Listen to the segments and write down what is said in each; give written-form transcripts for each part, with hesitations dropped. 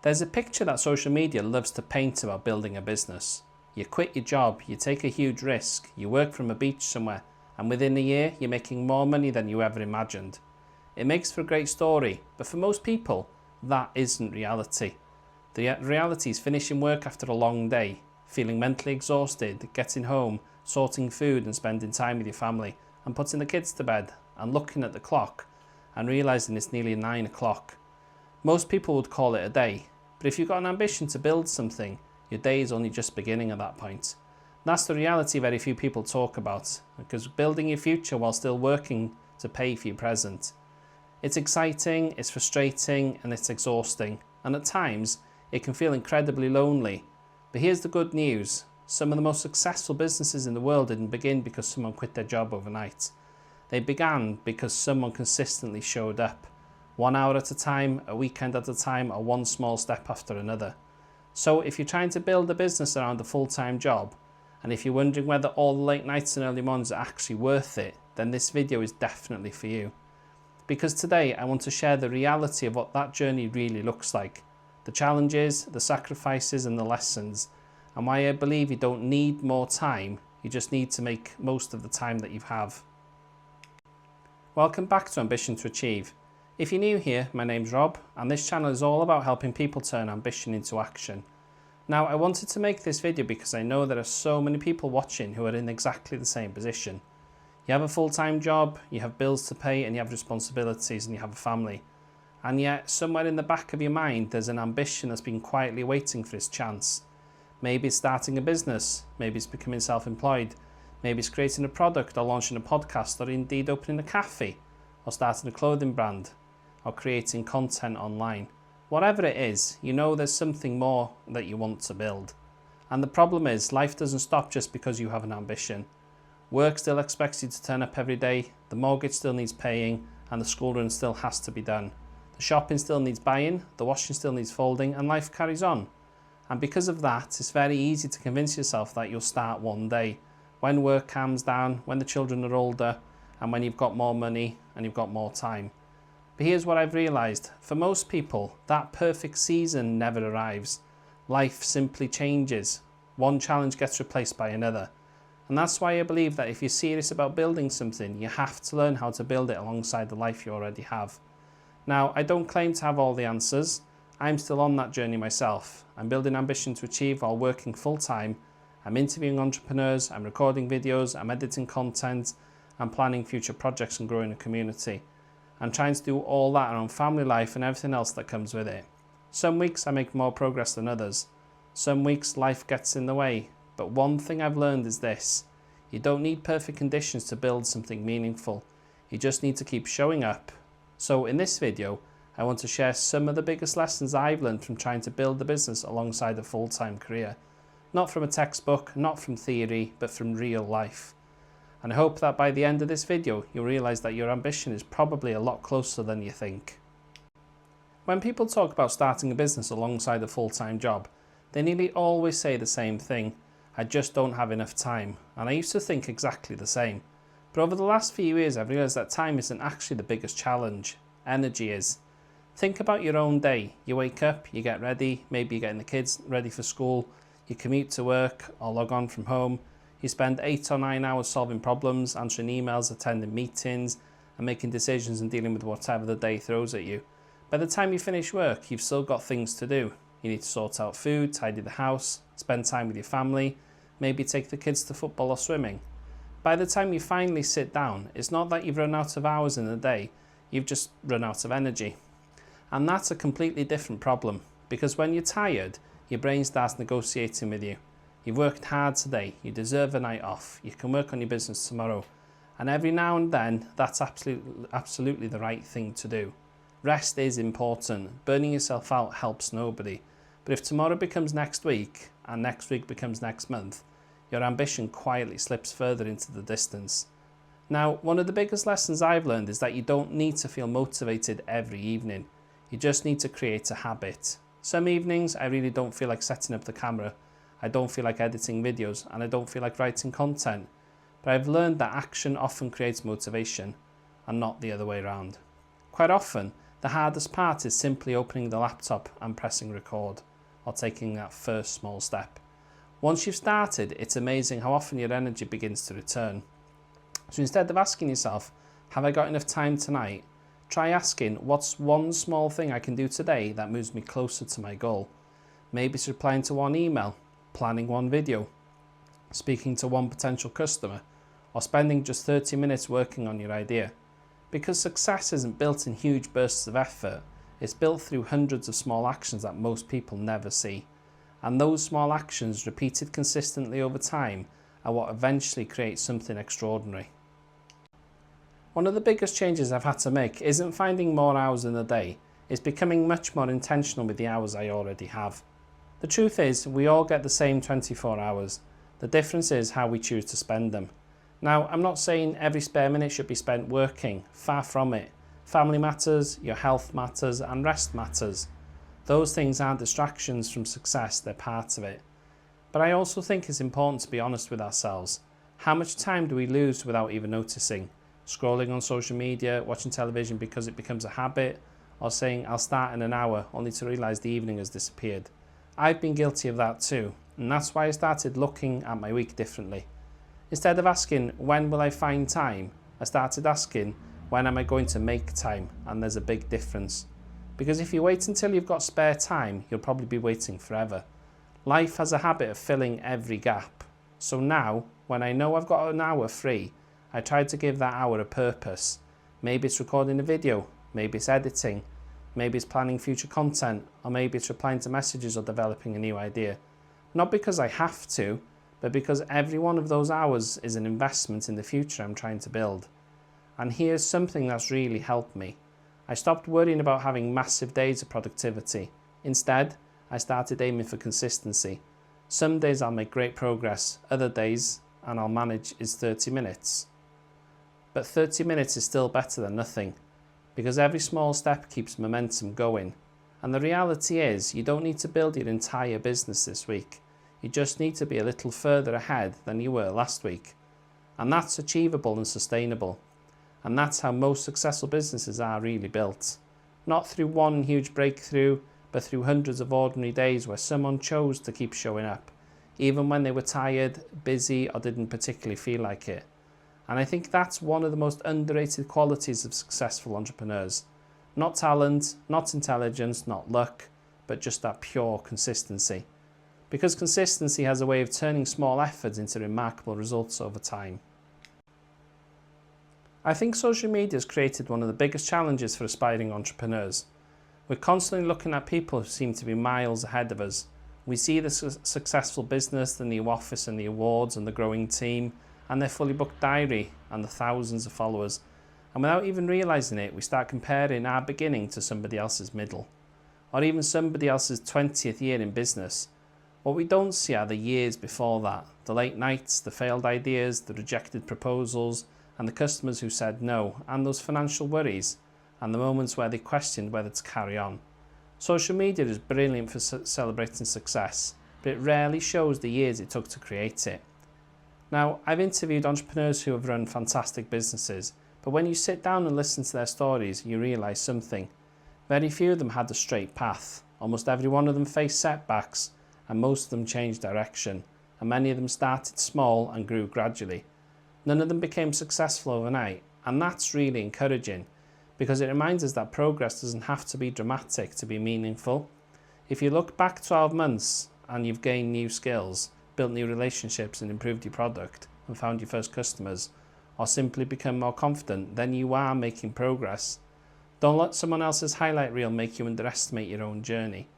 There's a picture that social media loves to paint about building a business. You quit your job, you take a huge risk, you work from a beach somewhere, and within a year you're making more money than you ever imagined. It makes for a great story, but for most people, that isn't reality. The reality is finishing work after a long day, feeling mentally exhausted, getting home, sorting food and spending time with your family, and putting the kids to bed, and looking at the clock, and realising it's nearly 9 o'clock. Most people would call it a day, but if you've got an ambition to build something, your day is only just beginning at that point. That's the reality very few people talk about, because building your future while still working to pay for your present. It's exciting, it's frustrating, and it's exhausting, and at times it can feel incredibly lonely. But here's the good news. Some of the most successful businesses in the world didn't begin because someone quit their job overnight. They began because someone consistently showed up. 1 hour at a time, a weekend at a time, or one small step after another. So if you're trying to build a business around a full-time job, and if you're wondering whether all the late nights and early mornings are actually worth it, then this video is definitely for you. Because today I want to share the reality of what that journey really looks like, the challenges, the sacrifices and the lessons, and why I believe you don't need more time, you just need to make most of the time that you have. Welcome back to Ambition to Achieve. If you're new here, my name's Rob, and this channel is all about helping people turn ambition into action. Now, I wanted to make this video because I know there are so many people watching who are in exactly the same position. You have a full-time job, you have bills to pay, and you have responsibilities, and you have a family. And yet, somewhere in the back of your mind, there's an ambition that's been quietly waiting for its chance. Maybe it's starting a business, maybe it's becoming self-employed, maybe it's creating a product or launching a podcast, or indeed opening a cafe, or starting a clothing brand, or creating content online. Whatever it is, you know there's something more that you want to build. And the problem is, life doesn't stop just because you have an ambition. Work still expects you to turn up every day, the mortgage still needs paying, and the school run still has to be done. The shopping still needs buying, the washing still needs folding, and life carries on. And because of that, it's very easy to convince yourself that you'll start one day, when work calms down, when the children are older, and when you've got more money and you've got more time. But here's what I've realised. For most people, that perfect season never arrives. Life simply changes. One challenge gets replaced by another. And that's why I believe that if you're serious about building something, you have to learn how to build it alongside the life you already have. Now, I don't claim to have all the answers. I'm still on that journey myself. I'm building ambition to achieve while working full-time. I'm interviewing entrepreneurs, I'm recording videos, I'm editing content, I'm planning future projects and growing a community. I'm trying to do all that around family life and everything else that comes with it. Some weeks I make more progress than others. Some weeks life gets in the way. But one thing I've learned is this. You don't need perfect conditions to build something meaningful. You just need to keep showing up. So in this video, I want to share some of the biggest lessons I've learned from trying to build a business alongside a full-time career. Not from a textbook, not from theory, but from real life. And I hope that by the end of this video, you'll realise that your ambition is probably a lot closer than you think. When people talk about starting a business alongside a full-time job, they nearly always say the same thing. I just don't have enough time. And I used to think exactly the same. But over the last few years, I've realised that time isn't actually the biggest challenge. Energy is. Think about your own day. You wake up, you get ready, maybe you're getting the kids ready for school, you commute to work or log on from home. You spend 8 or 9 hours solving problems, answering emails, attending meetings, and making decisions and dealing with whatever the day throws at you. By the time you finish work, you've still got things to do. You need to sort out food, tidy the house, spend time with your family, maybe take the kids to football or swimming. By the time you finally sit down, it's not that you've run out of hours in the day, you've just run out of energy. And that's a completely different problem, because when you're tired, your brain starts negotiating with you. You've worked hard today, you deserve a night off, you can work on your business tomorrow. And every now and then, that's absolutely the right thing to do. Rest is important. Burning yourself out helps nobody. But if tomorrow becomes next week, and next week becomes next month, your ambition quietly slips further into the distance. Now, one of the biggest lessons I've learned is that you don't need to feel motivated every evening. You just need to create a habit. Some evenings, I really don't feel like setting up the camera. I don't feel like editing videos, and I don't feel like writing content. But I've learned that action often creates motivation, and not the other way around. Quite often, The hardest part is simply opening the laptop and pressing record, or taking that first small step. Once you've started, it's amazing how often your energy begins to return. So instead of asking yourself, have I got enough time tonight? Try asking, what's one small thing I can do today that moves me closer to my goal? Maybe it's replying to one email, planning one video, speaking to one potential customer, or spending just 30 minutes working on your idea. Because success isn't built in huge bursts of effort, it's built through hundreds of small actions that most people never see. And those small actions, repeated consistently over time, are what eventually creates something extraordinary. One of the biggest changes I've had to make isn't finding more hours in the day, it's becoming much more intentional with the hours I already have. The truth is, we all get the same 24 hours. The difference is how we choose to spend them. Now, I'm not saying every spare minute should be spent working, far from it. Family matters, your health matters, and rest matters. Those things aren't distractions from success, they're part of it. But I also think it's important to be honest with ourselves. How much time do we lose without even noticing? Scrolling on social media, watching television because it becomes a habit, or saying I'll start in an hour only to realise the evening has disappeared. I've been guilty of that too, and that's why I started looking at my week differently. Instead of asking when will I find time, I started asking when am I going to make time, and there's a big difference. Because if you wait until you've got spare time, you'll probably be waiting forever. Life has a habit of filling every gap. So now, when I know I've got an hour free, I try to give that hour a purpose. Maybe it's recording a video, maybe it's editing, maybe it's planning future content, or maybe it's replying to messages or developing a new idea. Not because I have to, but because every one of those hours is an investment in the future I'm trying to build. And here's something that's really helped me. I stopped worrying about having massive days of productivity. Instead, I started aiming for consistency. Some days I'll make great progress, other days, and I'll manage is 30 minutes. But 30 minutes is still better than nothing, because every small step keeps momentum going. And the reality is, you don't need to build your entire business this week. You just need to be a little further ahead than you were last week. And that's achievable and sustainable. And that's how most successful businesses are really built. Not through one huge breakthrough, but through hundreds of ordinary days where someone chose to keep showing up, even when they were tired, busy, or didn't particularly feel like it. And I think that's one of the most underrated qualities of successful entrepreneurs. Not talent, not intelligence, not luck, but just that pure consistency. Because consistency has a way of turning small efforts into remarkable results over time. I think social media has created one of the biggest challenges for aspiring entrepreneurs. We're constantly looking at people who seem to be miles ahead of us. We see the successful business, the new office and the awards and the growing team, and their fully booked diary and the thousands of followers. And without even realising it, we start comparing our beginning to somebody else's middle, or even somebody else's 20th year in business. What we don't see are the years before that, the late nights, the failed ideas, the rejected proposals, and the customers who said no, and those financial worries, and the moments where they questioned whether to carry on. Social media is brilliant for celebrating success, but it rarely shows the years it took to create it. Now, I've interviewed entrepreneurs who have run fantastic businesses, but when you sit down and listen to their stories, you realise something. Very few of them had a straight path. Almost every one of them faced setbacks, and most of them changed direction, and many of them started small and grew gradually. None of them became successful overnight, and that's really encouraging, because it reminds us that progress doesn't have to be dramatic to be meaningful. If you look back 12 months and you've gained new skills, built new relationships and improved your product and found your first customers, or simply become more confident, then you are making progress. Don't let someone else's highlight reel make you underestimate your own journey.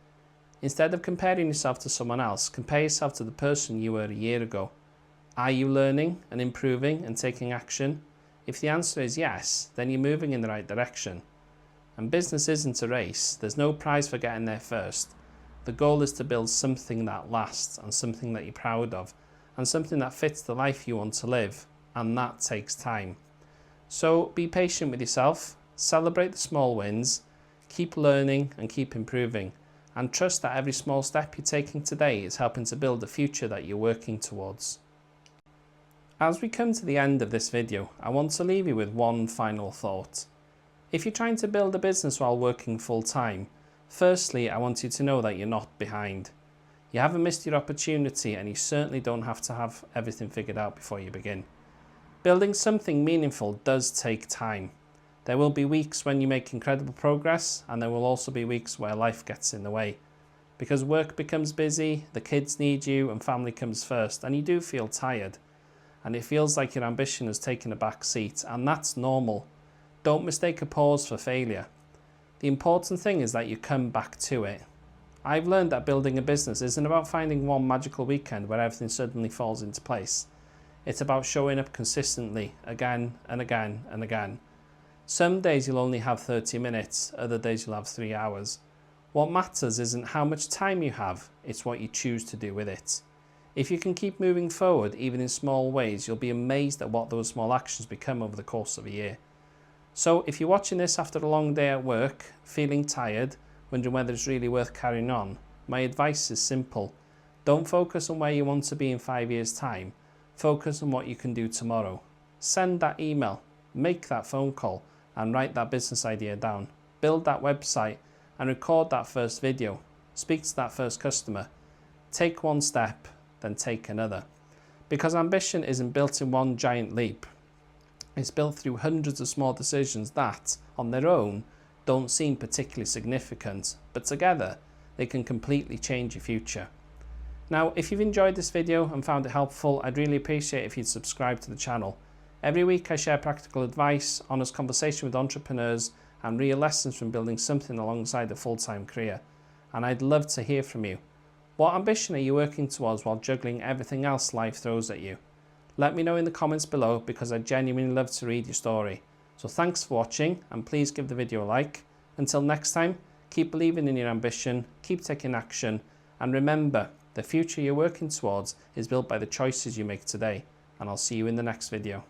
Instead of comparing yourself to someone else, compare yourself to the person you were a year ago. Are you learning and improving and taking action? If the answer is yes, then you're moving in the right direction. And business isn't a race. There's no prize for getting there first. The goal is to build something that lasts and something that you're proud of and something that fits the life you want to live, and that takes time. So be patient with yourself, celebrate the small wins, keep learning and keep improving, and trust that every small step you're taking today is helping to build the future that you're working towards. As we come to the end of this video, I want to leave you with one final thought. If you're trying to build a business while working full time, firstly, I want you to know that you're not behind. You haven't missed your opportunity, and you certainly don't have to have everything figured out before you begin. Building something meaningful does take time. There will be weeks when you make incredible progress, and there will also be weeks where life gets in the way. Because work becomes busy, the kids need you, and family comes first, and you do feel tired. And it feels like your ambition has taken a back seat, and that's normal. Don't mistake a pause for failure. The important thing is that you come back to it. I've learned that building a business isn't about finding one magical weekend where everything suddenly falls into place. It's about showing up consistently, again and again and again. Some days you'll only have 30 minutes, other days you'll have 3 hours. What matters isn't how much time you have, it's what you choose to do with it. If you can keep moving forward, even in small ways, you'll be amazed at what those small actions become over the course of a year. So if you're watching this after a long day at work, feeling tired, wondering whether it's really worth carrying on, my advice is simple. Don't focus on where you want to be in 5 years' time. Focus on what you can do tomorrow. Send that email, make that phone call, and write that business idea down. Build that website and record that first video. Speak to that first customer. Take one step, then take another. Because ambition isn't built in one giant leap. It's built through hundreds of small decisions that, on their own, don't seem particularly significant, but together, they can completely change your future. Now, if you've enjoyed this video and found it helpful, I'd really appreciate if you'd subscribe to the channel. Every week I share practical advice, honest conversation with entrepreneurs, and real lessons from building something alongside a full-time career. And I'd love to hear from you. What ambition are you working towards while juggling everything else life throws at you? Let me know in the comments below, because I genuinely love to read your story. So thanks for watching, and please give the video a like. Until next time, keep believing in your ambition, keep taking action, and remember, the future you're working towards is built by the choices you make today. And I'll see you in the next video.